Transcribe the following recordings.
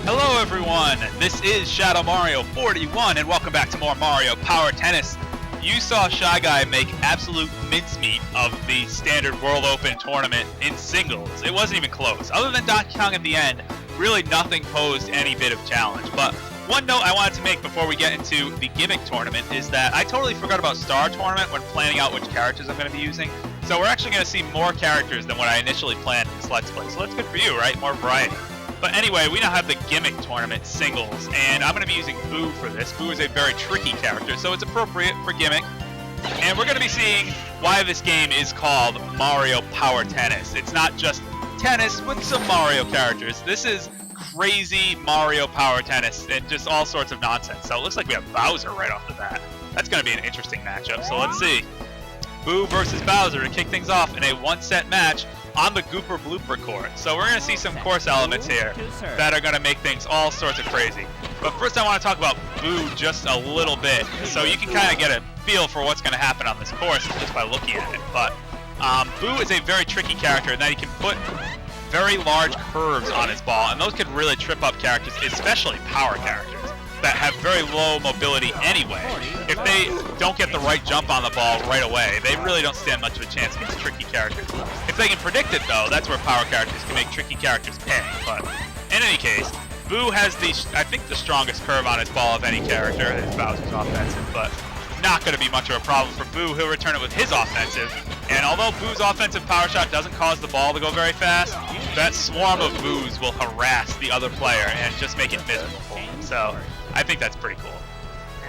Hello everyone, this is Shadow Mario 41 and welcome back to more Mario Power Tennis. You saw Shy Guy make absolute mincemeat of the standard World Open tournament in singles. It wasn't even close. Other than Donkey Kong at the end, really nothing posed any bit of challenge. But one note I wanted to make before we get into the gimmick tournament is that I totally forgot about Star Tournament when planning out which characters I'm going to be using. So we're actually going to see more characters than what I initially planned in this Let's Play. So that's good for you, right? More variety. But anyway, we now have the gimmick tournament singles, and I'm going to be using Boo for this. Boo is a very tricky character, so it's appropriate for gimmick. And we're going to be seeing why this game is called Mario Power Tennis. It's not just tennis with some Mario characters. This is crazy Mario Power Tennis and just all sorts of nonsense. So it looks like we have Bowser right off the bat. That's going to be an interesting matchup, so let's see. Boo versus Bowser to kick things off in a one-set match on the Gooper Blooper court. So we're going to see some course elements here that are going to make things all sorts of crazy. But first I want to talk about Boo just a little bit, so you can kind of get a feel for what's going to happen on this course just by looking at it. But Boo is a very tricky character in that he can put very large curves on his ball, and those can really trip up characters, especially power characters that have very low mobility anyway. If they don't get the right jump on the ball right away, they really don't stand much of a chance against tricky characters. If they can predict it though, that's where power characters can make tricky characters pay. But in any case, Boo has I think the strongest curve on his ball of any character. It's Bowser's offensive, but not going to be much of a problem for Boo. He'll return it with his offensive. And although Boo's offensive power shot doesn't cause the ball to go very fast, that swarm of Boos will harass the other player and just make it miserable for him. So I think that's pretty cool.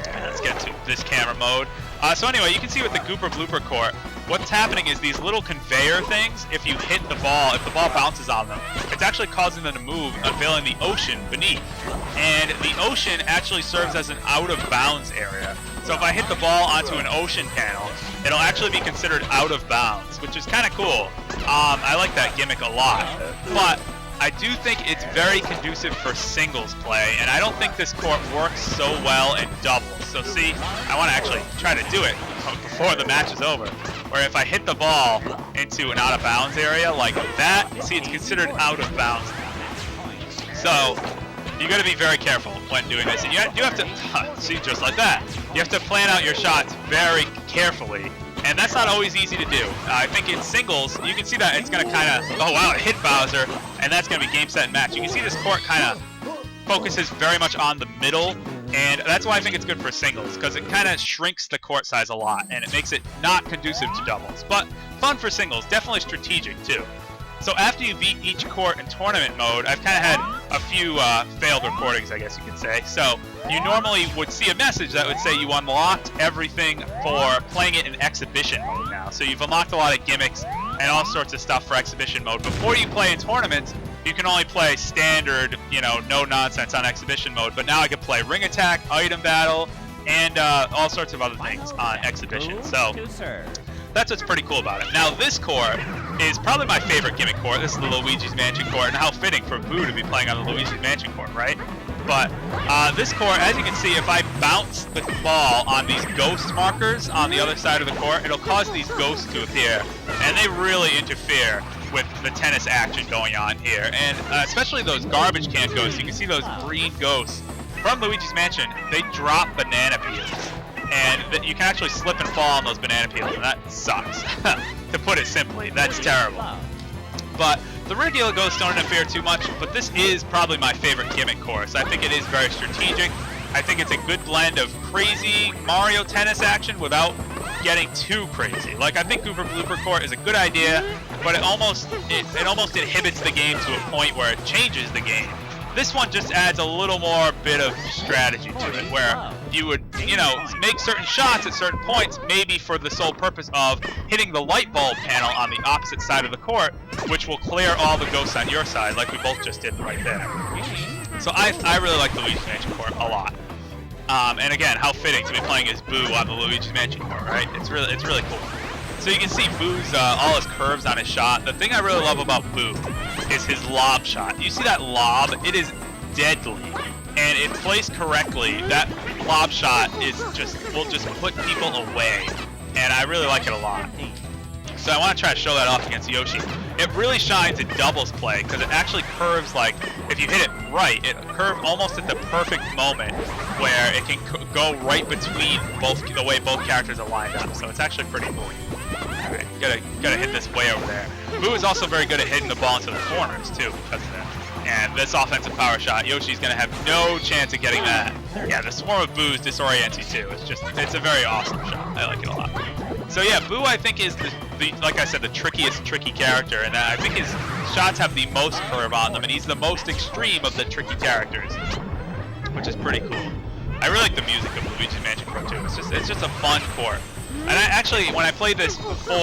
Let's get to this camera mode. So anyway, you can see with the Gooper Blooper court, what's happening is these little conveyor things, if you hit the ball, if the ball bounces on them, it's actually causing them to move, unveiling the ocean beneath. And the ocean actually serves as an out-of-bounds area. So if I hit the ball onto an ocean panel, it'll actually be considered out of bounds, which is kind of cool. I like that gimmick a lot. But I do think it's very conducive for singles play, and I don't think this court works so well in doubles. So see, I want to actually try to do it before the match is over, where if I hit the ball into an out-of-bounds area like that, see, it's considered out of bounds. So you got to be very careful when doing this, and you have to see, just like that. You have to plan out your shots very carefully. And that's not always easy to do. I think in singles, you can see that it's going to kind of, oh wow, it hit Bowser, and that's going to be game, set, and match. You can see this court kind of focuses very much on the middle, and that's why I think it's good for singles, because it kind of shrinks the court size a lot, and it makes it not conducive to doubles. But fun for singles, definitely strategic too. So after you beat each court in tournament mode, I've kind of had a few failed recordings, I guess you could say. So you normally would see a message that would say you unlocked everything for playing it in exhibition mode now. So you've unlocked a lot of gimmicks and all sorts of stuff for exhibition mode. Before you play in tournaments, you can only play standard, no nonsense on exhibition mode. But now I can play ring attack, item battle, and all sorts of other things on exhibition. So that's what's pretty cool about it. Now this court is probably my favorite gimmick court. This is the Luigi's Mansion court, and how fitting for Boo to be playing on the Luigi's Mansion court, right? But this court, as you can see, if I bounce the ball on these ghost markers on the other side of the court, it'll cause these ghosts to appear, and they really interfere with the tennis action going on here. And especially those garbage can ghosts, you can see those green ghosts from Luigi's Mansion, they drop banana peels. And you can actually slip and fall on those banana peels, and that sucks. To put it simply, that's terrible. But the regular ghosts don't interfere too much, but this is probably my favorite gimmick course. I think it is very strategic. I think it's a good blend of crazy Mario tennis action without getting too crazy. Like, I think Gooper Blooper Court is a good idea, but it almost inhibits the game to a point where it changes the game. This one just adds a little more bit of strategy to it, where you would, make certain shots at certain points, maybe for the sole purpose of hitting the light bulb panel on the opposite side of the court, which will clear all the ghosts on your side, like we both just did right there. So I really like the Luigi's Mansion court a lot. And again, how fitting to be playing as Boo on the Luigi's Mansion court, right? It's really cool. So you can see Boo's all his curves on his shot. The thing I really love about Boo is his lob shot. You see that lob? It is deadly. And if placed correctly, that lob shot will just put people away. And I really like it a lot. So I want to try to show that off against Yoshi. It really shines in doubles play because it actually curves like, if you hit it right, it curves almost at the perfect moment where it can go right between the way both characters are lined up. So it's actually pretty cool. Alright, gotta hit this way over there. Boo is also very good at hitting the ball into the corners too because of that. And this offensive power shot, Yoshi's gonna have no chance of getting that. Yeah, the swarm of boos disorients you too. It's a very awesome shot. I like it a lot. So yeah, Boo I think is like I said, the trickiest tricky character, and I think his shots have the most curve on them, and he's the most extreme of the tricky characters, which is pretty cool. I really like the music of Luigi's Mansion Pro 2. It's just a fun court. And I actually, when I played this before,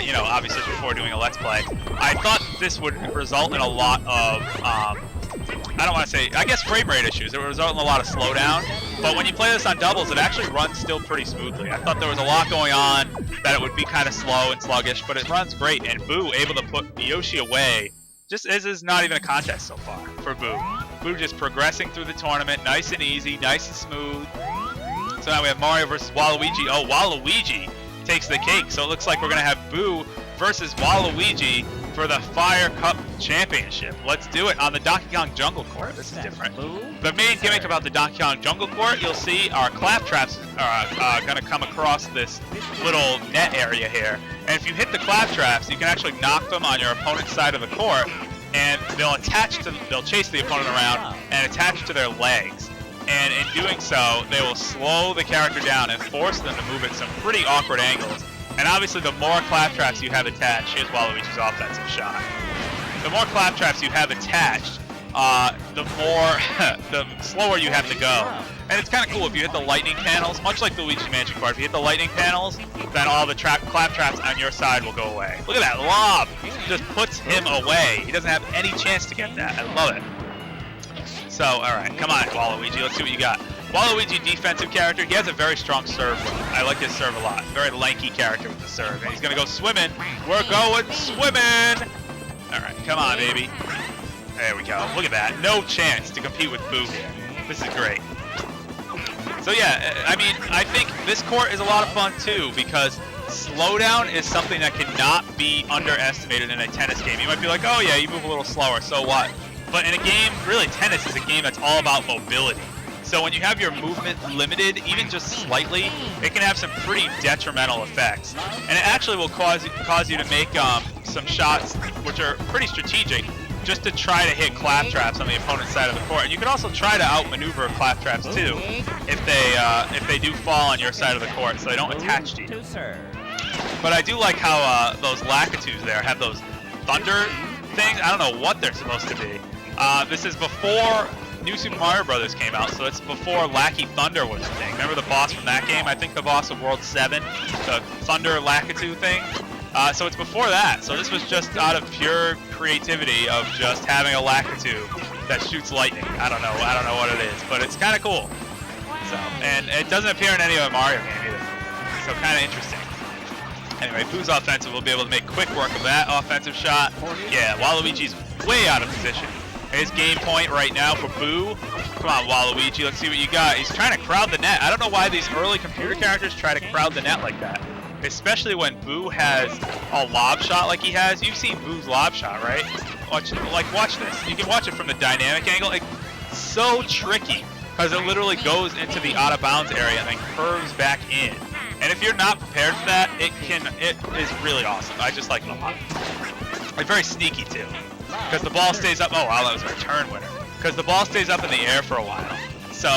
you know, obviously before doing a Let's Play, I thought this would result in a lot of, I don't want to say, I guess frame rate issues. It would result in a lot of slowdown. But when you play this on doubles, it actually runs still pretty smoothly. I thought there was a lot going on, that it would be kind of slow and sluggish, but it runs great. And Boo able to put Yoshi away, just this is not even a contest so far for Boo. Boo just progressing through the tournament, nice and easy, nice and smooth. So now we have Mario versus Waluigi. Oh, Waluigi takes the cake. So it looks like we're going to have Boo versus Waluigi for the Fire Cup Championship. Let's do it on the Donkey Kong Jungle Court. This is different. The main gimmick about the Donkey Kong Jungle Court, you'll see our clap traps are going to come across this little net area here. And if you hit the clap traps, you can actually knock them on your opponent's side of the court, and they'll chase the opponent around and attach to their legs. And in doing so, they will slow the character down and force them to move at some pretty awkward angles. And obviously, the more clap traps you have attached, here's Waluigi's offensive shot. The more clap traps you have attached, the slower you have to go. And it's kind of cool if you hit the lightning panels, much like the Luigi's Mansion card. If you hit the lightning panels, then all the clap traps on your side will go away. Look at that lob! Just puts him away. He doesn't have any chance to get that. I love it. So, alright, come on, Waluigi, let's see what you got. Waluigi, defensive character, he has a very strong serve. I like his serve a lot. Very lanky character with the serve. And he's going to go swimming. We're going swimming! Alright, come on, baby. There we go. Look at that. No chance to compete with Boo here. This is great. So yeah, I mean, I think this court is a lot of fun too, because slowdown is something that cannot be underestimated in a tennis game. You might be like, oh yeah, you move a little slower, so what? But in a game, really, tennis is a game that's all about mobility. So when you have your movement limited, even just slightly, it can have some pretty detrimental effects. And it actually will cause you to make some shots which are pretty strategic, just to try to hit clap traps on the opponent's side of the court. And you can also try to outmaneuver clap traps too, if they do fall on your side of the court, so they don't attach to you. But I do like how those Lakitus there have those thunder things. I don't know what they're supposed to be. This is before New Super Mario Bros. Came out, so it's before Lackey Thunder was a thing. Remember the boss from that game? I think the boss of World 7, the Thunder Lakitu thing? So it's before that. So this was just out of pure creativity of just having a Lakitu that shoots lightning. I don't know what it is, but it's kind of cool. So, and it doesn't appear in any other Mario game either. So kind of interesting. Anyway, Boo's offensive will be able to make quick work of that offensive shot. Yeah, Waluigi's way out of position. His game point right now for Boo. Come on, Waluigi, let's see what you got. He's trying to crowd the net. I don't know why these early computer characters try to crowd the net like that. Especially when Boo has a lob shot like he has. You've seen Boo's lob shot, right? Watch this. You can watch it from the dynamic angle. It's so tricky because it literally goes into the out of bounds area and then curves back in. And if you're not prepared for that, it is really awesome. I just like it a lot. It's very sneaky too, because the ball stays up. Oh wow, that was a return winner. Because the ball stays up in the air for a while. So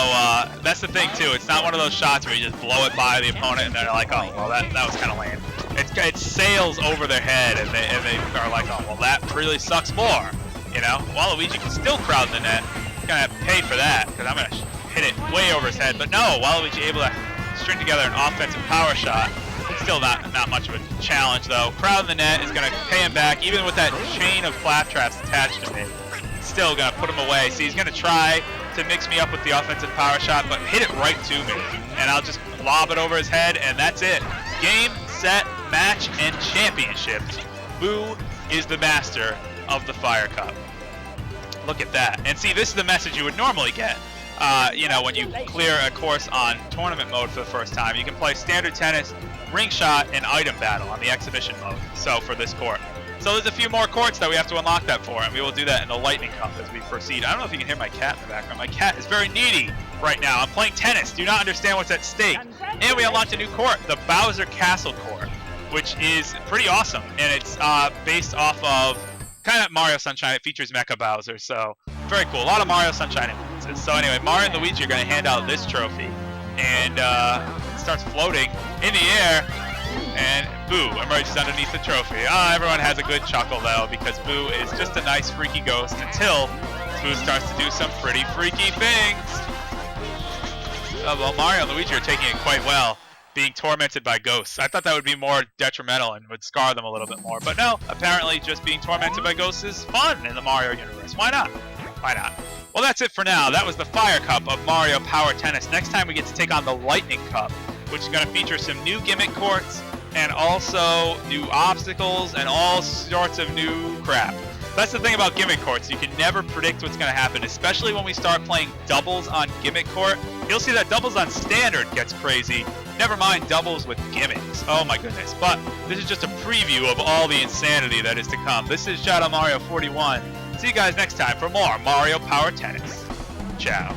that's the thing too. It's not one of those shots where you just blow it by the opponent and they're like, oh well, that was kind of lame. It sails over their head and they are like, oh well, that really sucks more. You know, Waluigi can still crowd the net. He's gonna have to pay for that because I'm gonna hit it way over his head. But no, Waluigi able to string together an offensive power shot. Still not much of a challenge though. Crowding the net is gonna pay him back, even with that chain of clap traps attached to me. Still gonna put him away. See, he's gonna try to mix me up with the offensive power shot, but hit it right to me. And I'll just lob it over his head, and that's it. Game, set, match, and championship. Boo is the master of the Fire Cup. Look at that. And see, this is the message you would normally get. you know, when you clear a course on tournament mode for the first time, you can play standard tennis, ring shot, and item battle on the exhibition mode. So for this court. So there's a few more courts that we have to unlock that for, and we will do that in the Lightning Cup as we proceed. I don't know if you can hear my cat in the background. My cat is very needy right now. I'm playing tennis. Do not understand what's at stake. And we unlocked a new court, the Bowser Castle court, which is pretty awesome. And it's based off of kind of Mario Sunshine. It features Mecha Bowser, so very cool. A lot of Mario Sunshine influences. So anyway, Mario and Luigi are going to hand out this trophy. And it starts floating in the air. And Boo emerges underneath the trophy. Everyone has a good chuckle, though, because Boo is just a nice, freaky ghost until Boo starts to do some pretty freaky things. Well, Mario and Luigi are taking it quite well, being tormented by ghosts. I thought that would be more detrimental and would scar them a little bit more. But no, apparently just being tormented by ghosts is fun in the Mario universe. Why not? Why not? Well, that's it for now. That was the Fire Cup of Mario Power Tennis. Next time we get to take on the Lightning Cup, which is going to feature some new gimmick courts and also new obstacles and all sorts of new crap. That's the thing about gimmick courts. You can never predict what's going to happen, especially when we start playing doubles on gimmick court. You'll see that doubles on standard gets crazy. Never mind doubles with gimmicks. Oh my goodness. But this is just a preview of all the insanity that is to come. This is Shadow Mario 41. See you guys next time for more Mario Power Tennis. Ciao.